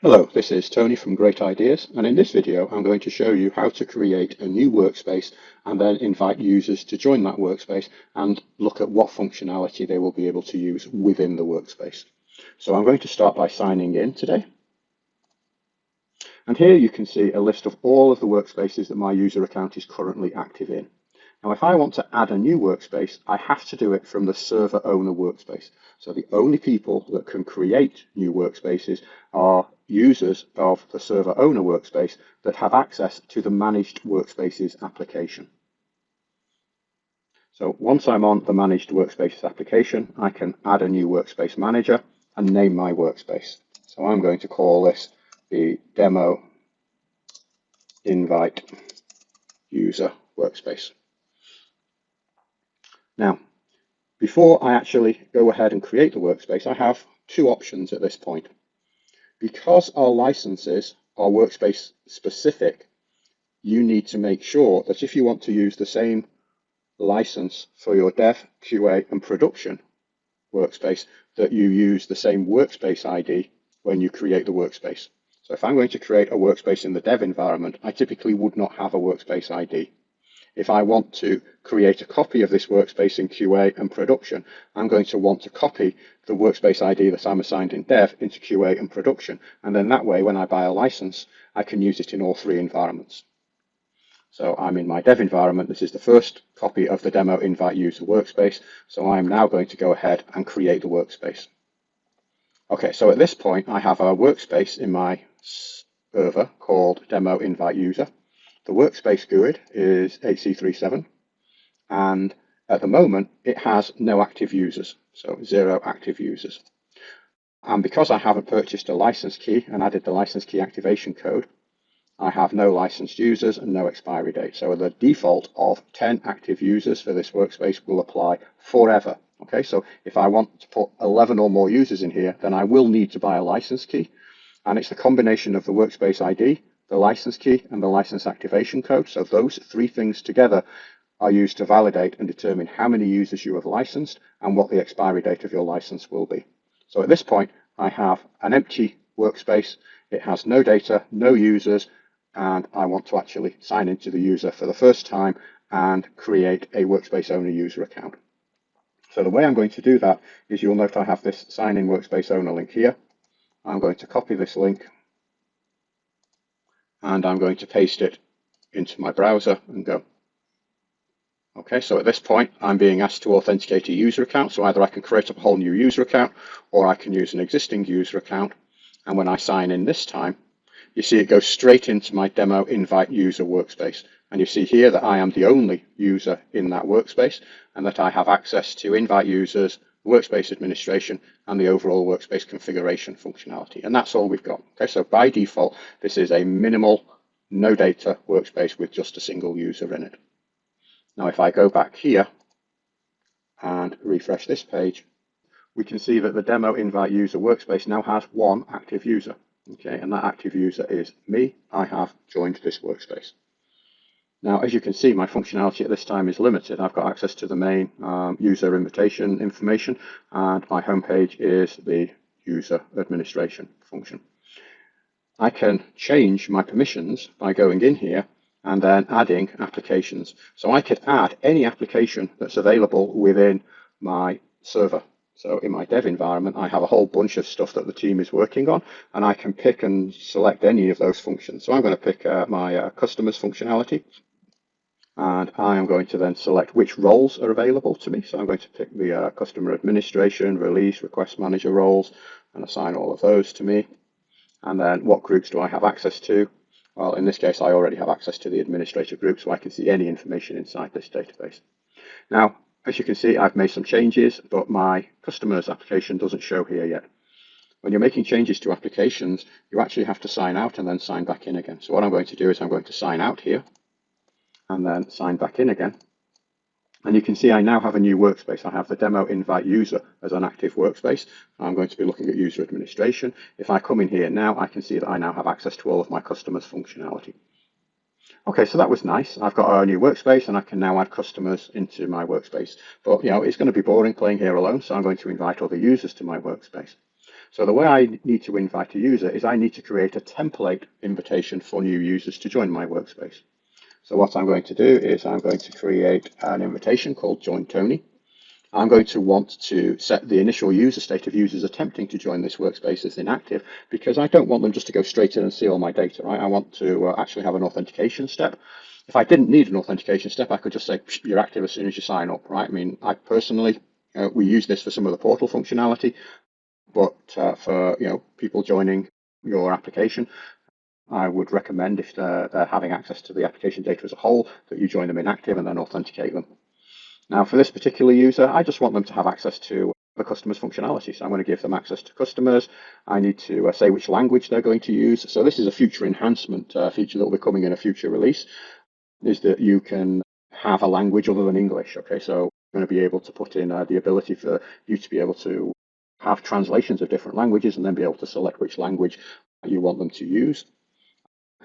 Hello, this is Tony from GreatIdeaz, and in this video I'm going to show you how to create a new workspace and then invite users to join that workspace and look at what functionality they will be able to use within the workspace. So I'm going to start by signing in today. And here you can see a list of all of the workspaces that my user account is currently active in. Now, if I want to add a new workspace, I have to do it from the server owner workspace. So the only people that can create new workspaces are users of the server owner workspace that have access to the managed workspaces application. So once I'm on the managed workspaces application, I can add a new workspace manager and name my workspace. So I'm going to call this the demo invite user workspace. Now, before I actually go ahead and create the workspace, I have two options at this point. Because our licenses are workspace specific, you need to make sure that if you want to use the same license for your dev, QA, and production workspace, that you use the same workspace ID when you create the workspace. So if I'm going to create a workspace in the dev environment, I typically would not have a workspace ID. If I want to create a copy of this workspace in QA and production, I'm going to want to copy the workspace ID that I'm assigned in dev into QA and production. And then that way, when I buy a license, I can use it in all three environments. So I'm in my dev environment. This is the first copy of the demo invite user workspace. So I'm now going to go ahead and create the workspace. Okay, so at this point, I have a workspace in my server called demo invite user. The workspace GUID is 8C37, and at the moment it has no active users, so 0 active users. And because I haven't purchased a license key and added the license key activation code, I have no licensed users and no expiry date. So the default of 10 active users for this workspace will apply forever. Okay, so if I want to put 11 or more users in here, then I will need to buy a license key. And it's the combination of the workspace ID, the license key, and the license activation code. So those three things together are used to validate and determine how many users you have licensed and what the expiry date of your license will be. So at this point, I have an empty workspace. It has no data, no users, and I want to actually sign into the user for the first time and create a workspace owner user account. So the way I'm going to do that is you'll note I have this sign in workspace owner link here. I'm going to copy this link and I'm going to paste it into my browser and go. Okay, so at this point, I'm being asked to authenticate a user account. So either I can create a whole new user account or I can use an existing user account. And when I sign in this time, you see it goes straight into my demo invite user workspace. And you see here that I am the only user in that workspace and that I have access to invite users, workspace administration, and the overall workspace configuration functionality. And that's all we've got. Okay, so by default, this is a minimal, no data workspace with just a single user in it. Now, if I go back here and refresh this page, we can see that the demo invite user workspace now has one active user. Okay, and that active user is me. I have joined this workspace. Now, as you can see, my functionality at this time is limited. I've got access to the main user invitation information, and my homepage is the user administration function. I can change my permissions by going in here and then adding applications. So I could add any application that's available within my server. So in my dev environment, I have a whole bunch of stuff that the team is working on, and I can pick and select any of those functions. So I'm going to pick my customers functionality, and I am going to then select which roles are available to me. So I'm going to pick the customer administration, release, request manager roles, and assign all of those to me. And then what groups do I have access to? Well, in this case, I already have access to the administrator group, so I can see any information inside this database. Now, as you can see, I've made some changes, but my customers application doesn't show here yet. When you're making changes to applications, you actually have to sign out and then sign back in again. So what I'm going to do is I'm going to sign out here and then sign back in again. And you can see I now have a new workspace. I have the demo invite user as an active workspace. I'm going to be looking at user administration. If I come in here now, I can see that I now have access to all of my customers' functionality. Okay, so that was nice. I've got a new workspace and I can now add customers into my workspace. But it's going to be boring playing here alone, so I'm going to invite other users to my workspace. So the way I need to invite a user is I need to create a template invitation for new users to join my workspace. So what I'm going to do is I'm going to create an invitation called Join Tony. I'm going to want to set the initial user state of users attempting to join this workspace as inactive, because I don't want them just to go straight in and see all my data, right? I want to actually have an authentication step. If I didn't need an authentication step, I could just say you're active as soon as you sign up, right? I mean, I personally, we use this for some of the portal functionality, but for people joining your application, I would recommend, if they're having access to the application data as a whole, that you join them inactive and then authenticate them. Now, for this particular user, I just want them to have access to the customers functionality. So I'm going to give them access to customers. I need to say which language they're going to use. So this is a future enhancement feature that will be coming in a future release, is that you can have a language other than English. Okay, so I'm going to be able to put in the ability for you to be able to have translations of different languages and then be able to select which language you want them to use.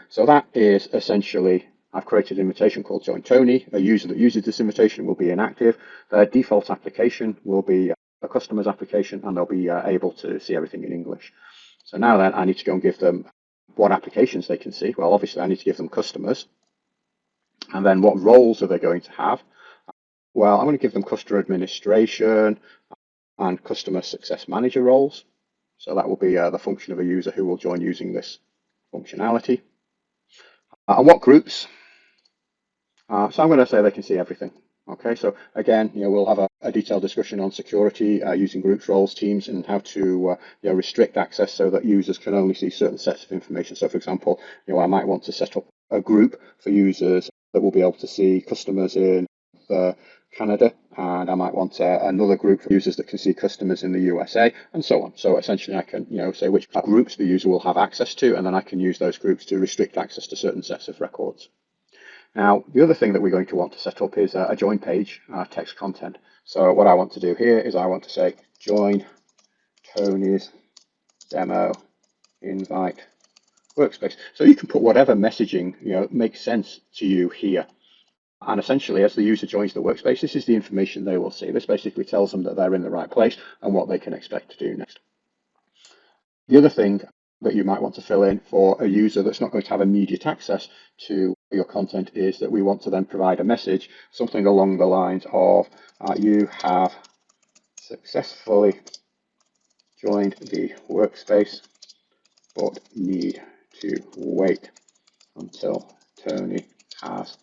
So that is essentially, I've created an invitation called Join Tony. A user that uses this invitation will be inactive. Their default application will be a customer's application, and they'll be able to see everything in English. So now then, I need to go and give them what applications they can see. Well, obviously, I need to give them customers. And then what roles are they going to have? Well, I'm going to give them customer administration and customer success manager roles. So that will be the function of a user who will join using this functionality. And what groups? So I'm going to say they can see everything. Okay, so again, we'll have a detailed discussion on security using groups, roles, teams, and how to restrict access so that users can only see certain sets of information. So, for example, I might want to set up a group for users that will be able to see customers in Canada, and I might want another group for users that can see customers in the USA, and so on. So essentially, I can say which groups the user will have access to, and then I can use those groups to restrict access to certain sets of records. Now, the other thing that we're going to want to set up is a join page text content. So what I want to do here is I want to say join Tony's demo invite workspace. So you can put whatever messaging makes sense to you here. And essentially, as the user joins the workspace, this is the information they will see. This basically tells them that they're in the right place and what they can expect to do next. The other thing that you might want to fill in for a user that's not going to have immediate access to your content is that we want to then provide a message, something along the lines of you have successfully joined the workspace but need to wait until Tony has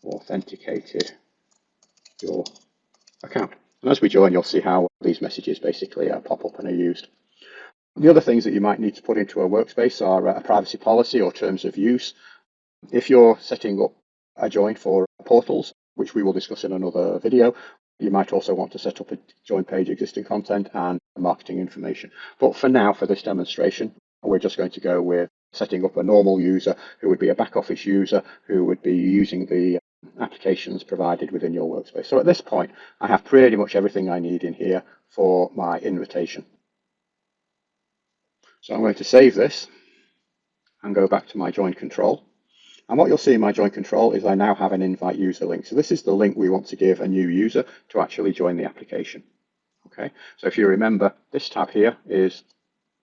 authenticated your account. And as we join, you'll see how these messages basically pop up and are used. The other things that you might need to put into a workspace are a privacy policy or terms of use. If you're setting up a join for portals, which we will discuss in another video, you might also want to set up a join page existing content and marketing information. But for now, for this demonstration, we're just going to go with setting up a normal user who would be a back office user who would be using the applications provided within your workspace. So at this point, I have pretty much everything I need in here for my invitation. So I'm going to save this and go back to my join control. And what you'll see in my join control is I now have an invite user link. So this is the link we want to give a new user to actually join the application. Okay, so if you remember, this tab here is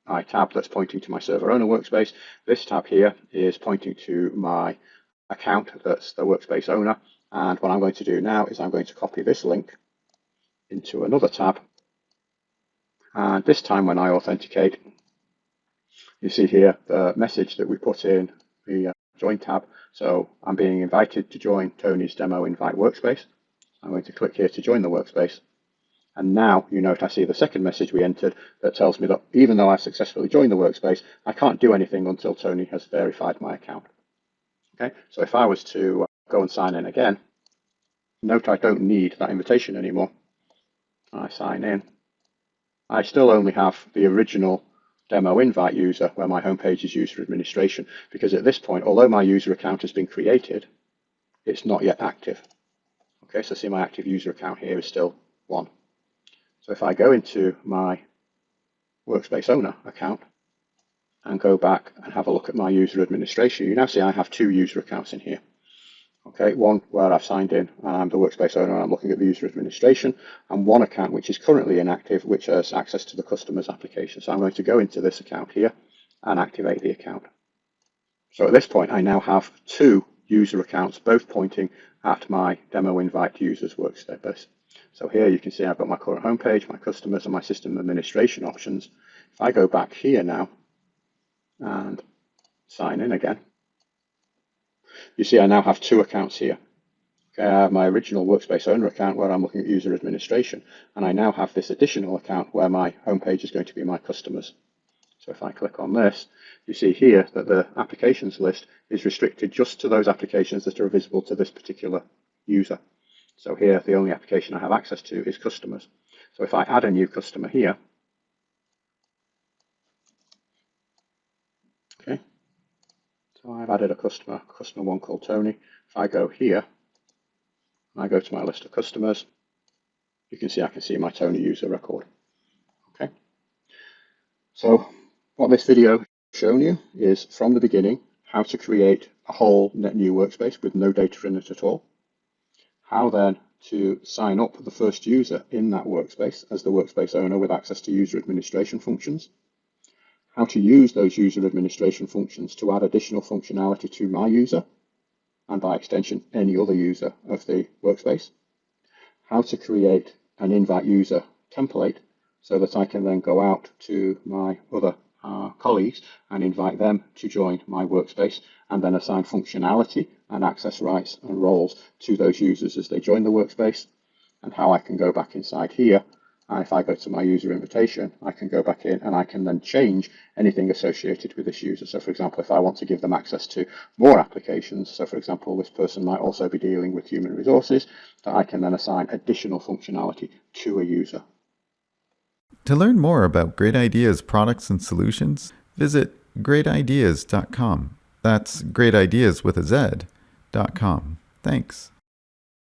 my tab that's pointing to my server owner workspace. This tab here is pointing to my account that's the workspace owner. And what I'm going to do now is I'm going to copy this link into another tab. And this time when I authenticate, you see here the message that we put in the join tab. So I'm being invited to join Tony's demo invite workspace. I'm going to click here to join the workspace. And now you note I see the second message we entered that tells me that even though I've successfully joined the workspace, I can't do anything until Tony has verified my account. Okay, so if I was to go and sign in again, note I don't need that invitation anymore. I sign in. I still only have the original demo invite user where my homepage is user administration, because at this point, although my user account has been created, it's not yet active. Okay, so see my active user account here is still 1. So if I go into my workspace owner account and go back and have a look at my user administration, you now see I have 2 user accounts in here. Okay, one where I've signed in and I'm the workspace owner and I'm looking at the user administration, and one account which is currently inactive, which has access to the customer's application. So I'm going to go into this account here and activate the account. So at this point, I now have two user accounts, both pointing at my demo invite users workspace. So here you can see I've got my current homepage, my customers, and my system administration options. If I go back here now and sign in again, you see I now have two accounts here. Okay, I have my original workspace owner account where I'm looking at user administration, and I now have this additional account where my homepage is going to be my customers. So if I click on this, you see here that the applications list is restricted just to those applications that are visible to this particular user. So here, the only application I have access to is customers. So if I add a new customer here, okay, so I've added a customer one called Tony. If I go here, and I go to my list of customers, you can see I can see my Tony user record. Okay, so what this video has shown you is from the beginning how to create a whole net new workspace with no data in it at all, how then to sign up the first user in that workspace as the workspace owner with access to user administration functions, how to use those user administration functions to add additional functionality to my user, and by extension any other user of the workspace, how to create an invite user template so that I can then go out to my other colleagues and invite them to join my workspace, and then assign functionality and access rights and roles to those users as they join the workspace, and how I can go back inside here. And if I go to my user invitation, I can go back in and I can then change anything associated with this user. So for example, if I want to give them access to more applications, so for example, this person might also be dealing with human resources, that I can then assign additional functionality to a user. To learn more about GreatIdeaz products and solutions, visit GreatIdeaz.com. That's GreatIdeaz with a Z.com. Thanks.